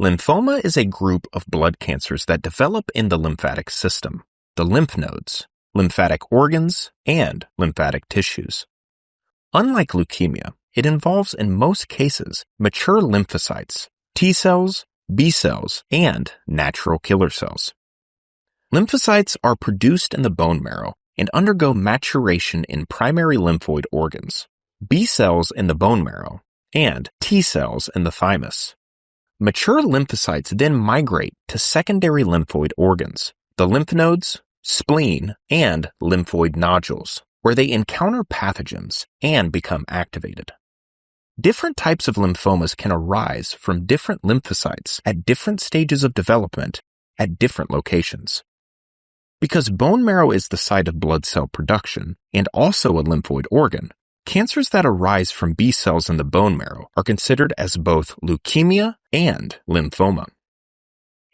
Lymphoma is a group of blood cancers that develop in the lymphatic system, the lymph nodes, lymphatic organs, and lymphatic tissues. Unlike leukemia, it involves in most cases mature lymphocytes, T cells, B cells, and natural killer cells. Lymphocytes are produced in the bone marrow and undergo maturation in primary lymphoid organs, B cells in the bone marrow, and T cells in the thymus. Mature lymphocytes then migrate to secondary lymphoid organs, the lymph nodes, spleen, and lymphoid nodules, where they encounter pathogens and become activated. Different types of lymphomas can arise from different lymphocytes at different stages of development at different locations. Because bone marrow is the site of blood cell production and also a lymphoid organ, cancers that arise from B cells in the bone marrow are considered as both leukemia and lymphoma.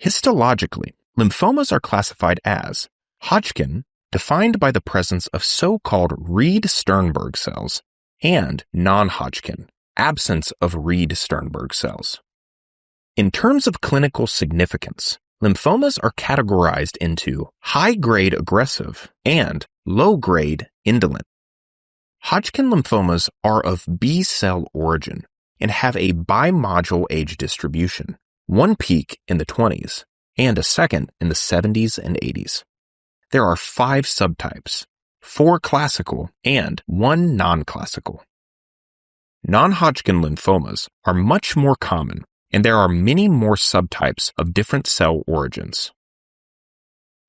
Histologically, lymphomas are classified as Hodgkin, defined by the presence of so-called Reed-Sternberg cells, and non-Hodgkin, absence of Reed-Sternberg cells. In terms of clinical significance, lymphomas are categorized into high-grade aggressive and low-grade indolent. Hodgkin lymphomas are of B-cell origin and have a bimodule age distribution, one peak in the 20s and a second in the 70s and 80s. There are 5 subtypes, 4 classical and 1 non-classical. Non-Hodgkin lymphomas are much more common, and there are many more subtypes of different cell origins.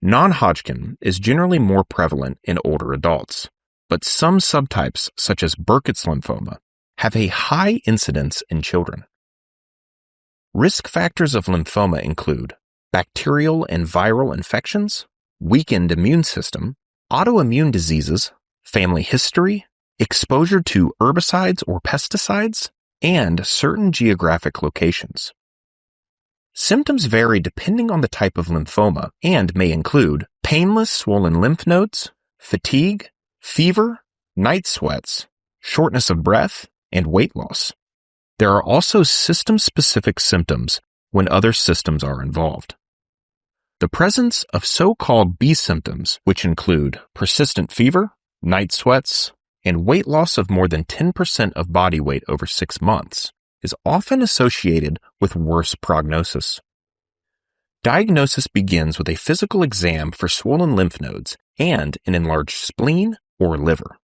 Non-Hodgkin is generally more prevalent in older adults, but some subtypes, such as Burkitt's lymphoma, have a high incidence in children. Risk factors of lymphoma include bacterial and viral infections, weakened immune system, autoimmune diseases, family history, exposure to herbicides or pesticides, and certain geographic locations. Symptoms vary depending on the type of lymphoma and may include painless swollen lymph nodes, fatigue, fever, night sweats, shortness of breath, and weight loss. There are also system-specific symptoms when other systems are involved. The presence of so-called B symptoms, which include persistent fever, night sweats, and weight loss of more than 10% of body weight over 6 months, is often associated with worse prognosis. Diagnosis begins with a physical exam for swollen lymph nodes and an enlarged spleen or liver.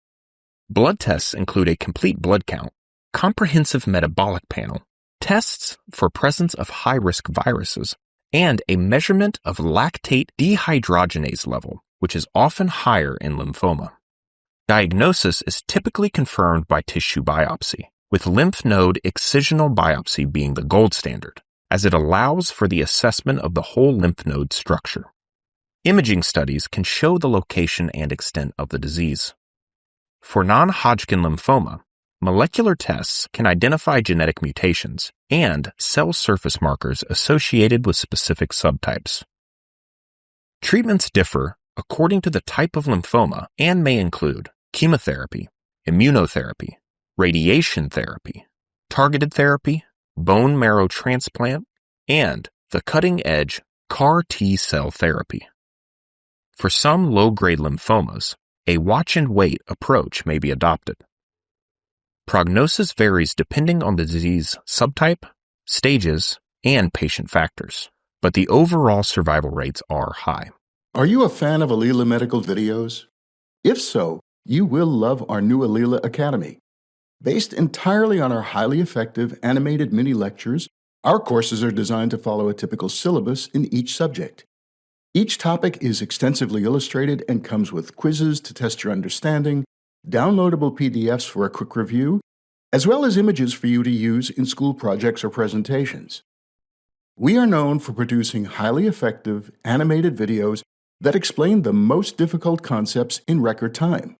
Blood tests include a complete blood count, comprehensive metabolic panel, tests for presence of high-risk viruses, and a measurement of lactate dehydrogenase level, which is often higher in lymphoma. Diagnosis is typically confirmed by tissue biopsy, with lymph node excisional biopsy being the gold standard, as it allows for the assessment of the whole lymph node structure. Imaging studies can show the location and extent of the disease. For non-Hodgkin lymphoma, molecular tests can identify genetic mutations and cell surface markers associated with specific subtypes. Treatments differ according to the type of lymphoma and may include chemotherapy, immunotherapy, radiation therapy, targeted therapy, bone marrow transplant, and the cutting-edge CAR T-cell therapy. For some low-grade lymphomas, a watch-and-wait approach may be adopted. Prognosis varies depending on the disease subtype, stages, and patient factors, but the overall survival rates are high. Are you a fan of Alila Medical videos? If so, you will love our new Alila Academy. Based entirely on our highly effective animated mini lectures, our courses are designed to follow a typical syllabus in each subject. Each topic is extensively illustrated and comes with quizzes to test your understanding, downloadable PDFs for a quick review, as well as images for you to use in school projects or presentations. We are known for producing highly effective animated videos that explain the most difficult concepts in record time.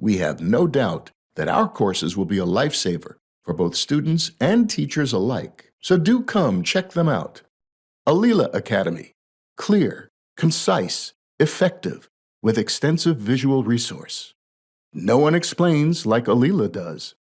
We have no doubt that our courses will be a lifesaver for both students and teachers alike, so do come check them out. Alila Academy. Clear, concise, effective, with extensive visual resource. No one explains like Alila does.